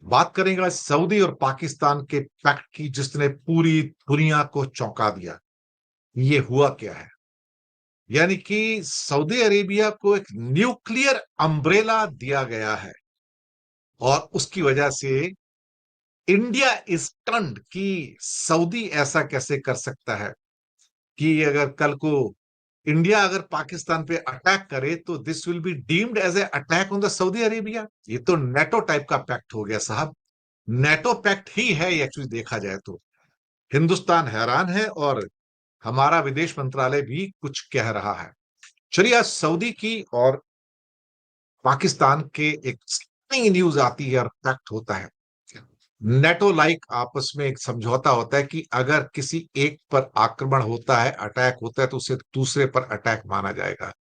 बात करेंगे आज सऊदी और पाकिस्तान के पैक्ट की, जिसने पूरी दुनिया को चौंका दिया। ये हुआ क्या है? यानी कि सऊदी अरेबिया को एक न्यूक्लियर अम्ब्रेला दिया गया है और उसकी वजह से इंडिया इज स्टन्ड कि सऊदी ऐसा कैसे कर सकता है कि अगर कल को इंडिया अगर पाकिस्तान पे अटैक करे तो this will be deemed as a attack on the Saudi Arabia. ये तो नेटो टाइप का पैक्ट हो गया साहब। नेटो पैक्ट ही है एक्चुअली देखा जाए तो। हिंदुस्तान हैरान है और हमारा विदेश मंत्रालय भी कुछ कह रहा है। चलिए आज सऊदी की और पाकिस्तान के एक स्टनिंग न्यूज आती है और फैक्ट होता है। नेटो लाइक आपस में एक समझौता होता है कि अगर किसी एक पर आक्रमण होता है, अटैक होता है, तो उसे दूसरे पर अटैक माना जाएगा।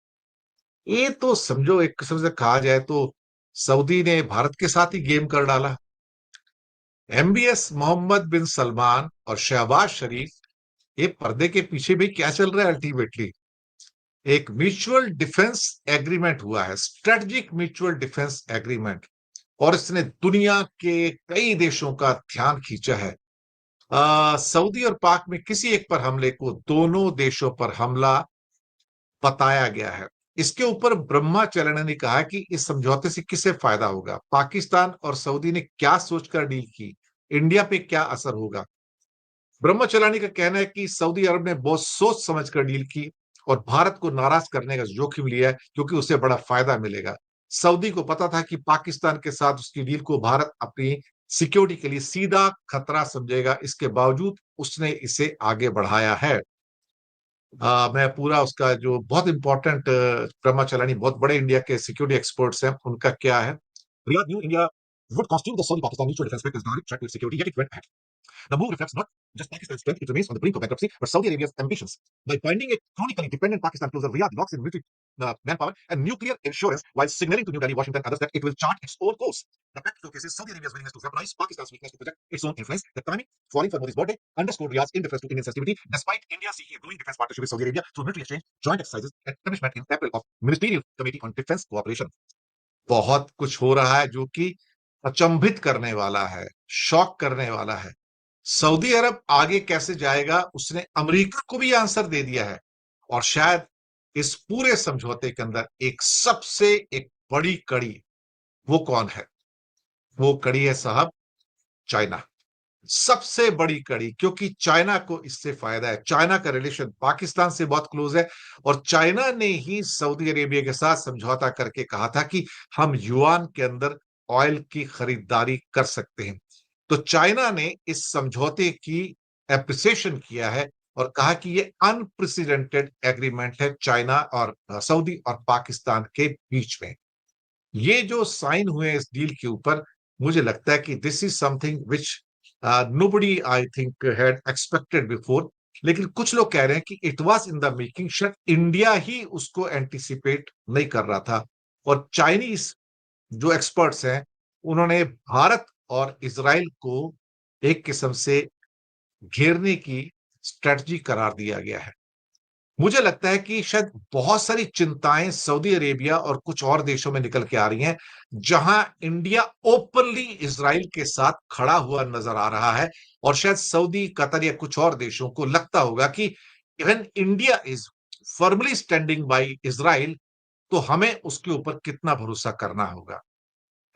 ये तो समझो एक किस्म से कहा जाए तो सऊदी ने भारत के साथ ही गेम कर डाला। एमबीएस मोहम्मद बिन सलमान और शहबाज शरीफ, ये पर्दे के पीछे भी क्या चल रहा है अल्टीमेटली। एक म्यूचुअल डिफेंस एग्रीमेंट हुआ है, स्ट्रेटेजिक म्यूचुअल डिफेंस एग्रीमेंट, और इसने दुनिया के कई देशों का ध्यान खींचा है। सऊदी और पाक में किसी एक पर हमले को दोनों देशों पर हमला बताया गया है। इसके ऊपर ब्रह्माचरण ने कहा कि इस समझौते से किसे फायदा होगा, पाकिस्तान और सऊदी ने क्या सोचकर डील की, इंडिया पे क्या असर होगा। ब्रह्मचलानी का कहना है कि सऊदी अरब ने बहुत सोच समझकर डील की और भारत को नाराज करने का जोखिम लिया है क्योंकि उसे बड़ा फायदा मिलेगा। सऊदी को पता था कि पाकिस्तान के साथ उसकी डील को भारत अपनी सिक्योरिटी के लिए सीधा खतरा समझेगा, इसके बावजूद उसने इसे आगे बढ़ाया है। मैं पूरा उसका जो बहुत इंपॉर्टेंट ब्रह्मचलानी बहुत बड़े इंडिया के सिक्योरिटी एक्सपर्ट्स हैं, उनका क्या है। Riyadh new India would constitute the Saudi-Pakistan mutual defense pact as direct threat to its security, yet it went ahead. The move reflects not just Pakistan's strength, it remains on the brink of bankruptcy, but Saudi Arabia's ambitions. By finding a chronically dependent Pakistan closer, Riyadh locks in military manpower and nuclear insurance while signaling to New Delhi, Washington, and others that it will chart its own course. The pact showcases Saudi Arabia's willingness to weaponize Pakistan's weakness to project its own influence. The timing, falling for Modi's birthday, underscored Riyadh's indifference to Indian sensitivity, despite India seeking a growing defense partnership with Saudi Arabia through military exchange, joint exercises, and establishment in April of Ministerial Committee on Defense Cooperation. बहुत कुछ हो रहा है जो कि अचंभित करने वाला है, शॉक करने वाला है। सऊदी अरब आगे कैसे जाएगा, उसने अमेरिका को भी आंसर दे दिया है। और शायद इस पूरे समझौते के अंदर एक बड़ी कड़ी, वो कौन है? वो कड़ी है साहब चाइना। सबसे बड़ी कड़ी, क्योंकि चाइना को इससे फायदा है। चाइना का रिलेशन पाकिस्तान से बहुत क्लोज है और चाइना ने ही सऊदी अरेबिया के साथ समझौता करके कहा था कि हम युआन के अंदर ऑयल की खरीदारी कर सकते हैं। तो चाइना ने इस समझौते की एप्रिसिएशन किया है और कहा कि ये अनप्रेसिडेंटेड एग्रीमेंट है चाइना और सऊदी और पाकिस्तान के बीच में। ये जो साइन हुए इस डील के ऊपर, मुझे लगता है कि this is something which nobody I think had expected before. लेकिन कुछ लोग कह रहे हैं कि it was in the making, शायद इंडिया ही उसको एंटिसिपेट नहीं कर रहा था। और चाइनीज जो एक्सपर्ट्स हैं, उन्होंने भारत और इजराइल को एक किस्म से घेरने की स्ट्रेटजी करार दिया गया है। मुझे लगता है कि शायद बहुत सारी चिंताएं सऊदी अरेबिया और कुछ और देशों में निकल के आ रही हैं, जहां इंडिया ओपनली इजराइल के साथ खड़ा हुआ नजर आ रहा है। और शायद सऊदी, कतर या कुछ और देशों को लगता होगा कि even India is firmly standing bye Israel, तो हमें उसके ऊपर कितना भरोसा करना होगा।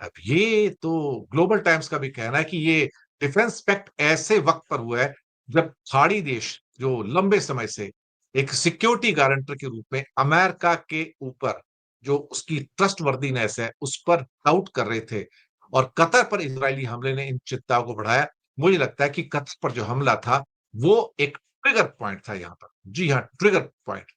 अब ये तो ग्लोबल टाइम्स का भी कहना है कि ये डिफेंस पैक्ट ऐसे वक्त पर हुआ है जब खाड़ी देश जो लंबे समय से एक सिक्योरिटी गारंटर के रूप में अमेरिका के ऊपर जो उसकी ट्रस्टवर्दीनेस है उस पर डाउट कर रहे थे, और कतर पर इजरायली हमले ने इन चिंताओं को बढ़ाया। मुझे लगता है कि कतर पर जो हमला था वो एक ट्रिगर पॉइंट था यहां पर। जी हाँ, ट्रिगर पॉइंट।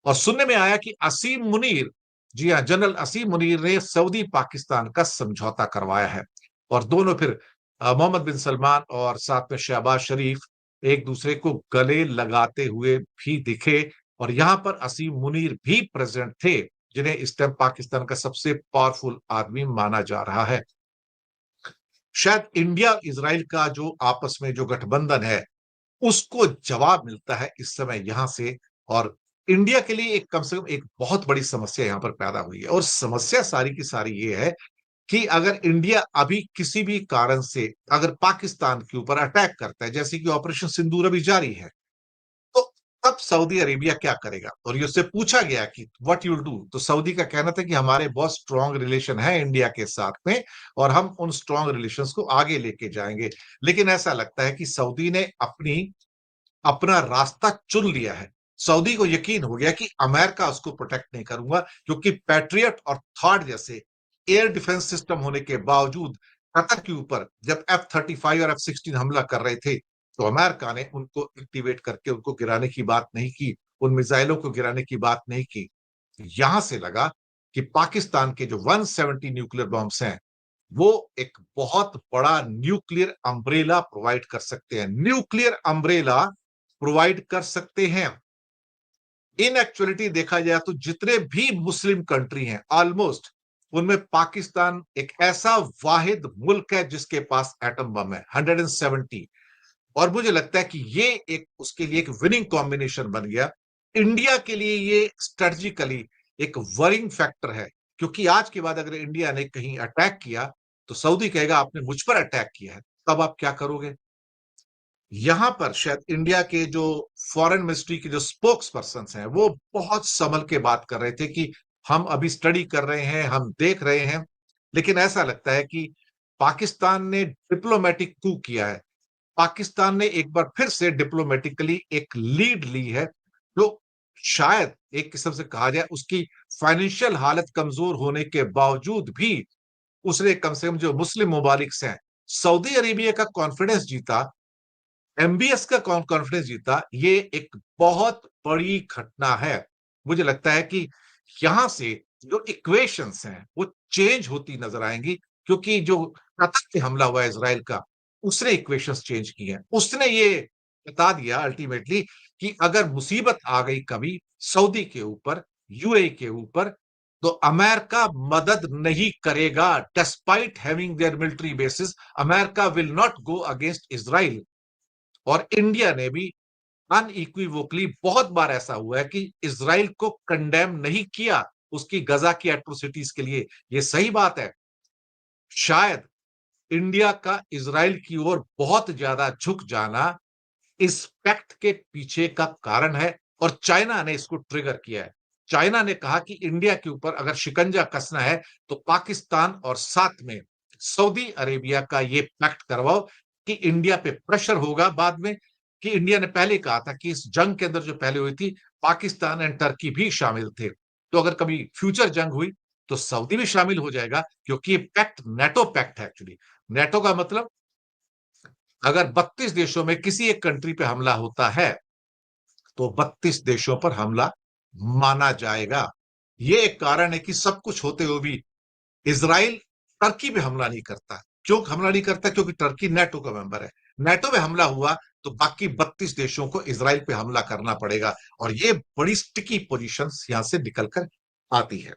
और सुनने में आया कि असीम मुनीर, जी हाँ, जनरल असीम मुनीर ने सऊदी पाकिस्तान का समझौता करवाया है। और दोनों फिर मोहम्मद बिन सलमान और साथ में शहबाज शरीफ एक दूसरे को गले लगाते हुए भी दिखे। और यहां पर असीम मुनीर भी प्रेजेंट थे, जिन्हें इस टाइम पाकिस्तान का सबसे पावरफुल आदमी माना जा रहा है। शायद इंडिया इजराइल का जो आपस में जो गठबंधन है, उसको जवाब मिलता है इस समय यहां से। और इंडिया के लिए एक कम से कम एक बहुत बड़ी समस्या यहां पर पैदा हुई है, और समस्या सारी की सारी ये है कि अगर इंडिया अभी किसी भी कारण से अगर पाकिस्तान के ऊपर अटैक करता है, जैसे कि ऑपरेशन सिंदूर अभी जारी है, तो तब सऊदी अरेबिया क्या करेगा? और ये उससे पूछा गया कि व्हाट यूल डू, तो सऊदी का कहना था कि हमारे बहुत स्ट्रांग रिलेशन है इंडिया के साथ में, और हम उन स्ट्रांग रिलेशंस को आगे लेके जाएंगे। लेकिन ऐसा लगता है कि सऊदी ने अपना रास्ता चुन लिया है। सऊदी को यकीन हो गया कि अमेरिका उसको प्रोटेक्ट नहीं करूंगा, क्योंकि पैट्रियट और थॉट जैसे एयर डिफेंस सिस्टम होने के बावजूद कतर के ऊपर जब F-35 और F-16 हमला कर रहे थे, तो अमेरिका ने उनको एक्टिवेट करके उनको गिराने की बात नहीं की, उन मिसाइलों को गिराने की बात नहीं की। यहां से लगा कि पाकिस्तान के जो 170 न्यूक्लियर बॉम्ब्स हैं, वो एक बहुत बड़ा न्यूक्लियर अम्ब्रेला प्रोवाइड कर सकते हैं, न्यूक्लियर अम्ब्रेला प्रोवाइड कर सकते हैं। इन एक्चुअलिटी देखा जाए तो जितने भी मुस्लिम कंट्री हैं ऑलमोस्ट, उनमें पाकिस्तान एक ऐसा वाहिद मुल्क है जिसके पास एटम बम है, 170। और मुझे लगता है कि ये एक उसके लिए एक विनिंग कॉम्बिनेशन बन गया। इंडिया के लिए ये स्ट्रेटजिकली एक वरिंग फैक्टर है, क्योंकि आज के बाद अगर इंडिया ने कहीं अटैक किया, तो सऊदी कहेगा आपने मुझ पर अटैक किया है, तब आप क्या करोगे? यहां पर शायद इंडिया के जो फॉरेन मिनिस्ट्री के जो स्पोक्स पर्सन हैं, वो बहुत संभल के बात कर रहे थे कि हम अभी स्टडी कर रहे हैं, हम देख रहे हैं। लेकिन ऐसा लगता है कि पाकिस्तान ने डिप्लोमेटिक कू किया है, पाकिस्तान ने एक बार फिर से डिप्लोमेटिकली एक लीड ली है, जो शायद एक किस्म से कहा जाए उसकी फाइनेंशियल हालत कमजोर होने के बावजूद भी उसने कम से कम जो मुस्लिम ममालिक हैं, सऊदी अरेबिया का कॉन्फिडेंस जीता, एमबीएस का कॉन्फिडेंस जीता। ये एक बहुत बड़ी घटना है। मुझे लगता है कि यहां से जो इक्वेशंस हैं वो चेंज होती नजर आएंगी, क्योंकि जो कतर पे हमला हुआ है इसराइल का, उसने इक्वेशंस चेंज की हैं। उसने ये बता दिया अल्टीमेटली कि अगर मुसीबत आ गई कभी सऊदी के ऊपर, यूएई के ऊपर, तो अमेरिका मदद नहीं करेगा। Despite having their military bases, America will not go against Israel. और इंडिया ने भी अनइक्विवोकली बहुत बार ऐसा हुआ है कि इसराइल को कंडेम नहीं किया उसकी गजा की एट्रोसिटीज के लिए। यह सही बात है। शायद इंडिया का इसराइल की ओर बहुत ज्यादा झुक जाना इस पैक्ट के पीछे का कारण है, और चाइना ने इसको ट्रिगर किया है। चाइना ने कहा कि इंडिया के ऊपर अगर शिकंजा कसना है, तो पाकिस्तान और साथ में सऊदी अरेबिया का ये पैक्ट करवाओ, कि इंडिया पे प्रेशर होगा बाद में। कि इंडिया ने पहले कहा था कि इस जंग के अंदर जो पहले हुई थी, पाकिस्तान एंड टर्की भी शामिल थे, तो अगर कभी फ्यूचर जंग हुई तो सऊदी भी शामिल हो जाएगा, क्योंकि ये पैक्ट नेटो पैक्ट है एक्चुअली। नेटो का मतलब अगर 32 देशों में किसी एक कंट्री पे हमला होता है, तो 32 देशों पर हमला माना जाएगा। ये एक कारण है कि सब कुछ होते हुए भी इसराइल टर्की पे हमला नहीं करता। क्यों हमला नहीं करता? क्योंकि टर्की नेटो का मेंबर है। नेटो में हमला हुआ तो बाकी 32 देशों को इसराइल पे हमला करना पड़ेगा, और ये बड़ी स्टिकी पोजीशन यहां से निकल कर आती है।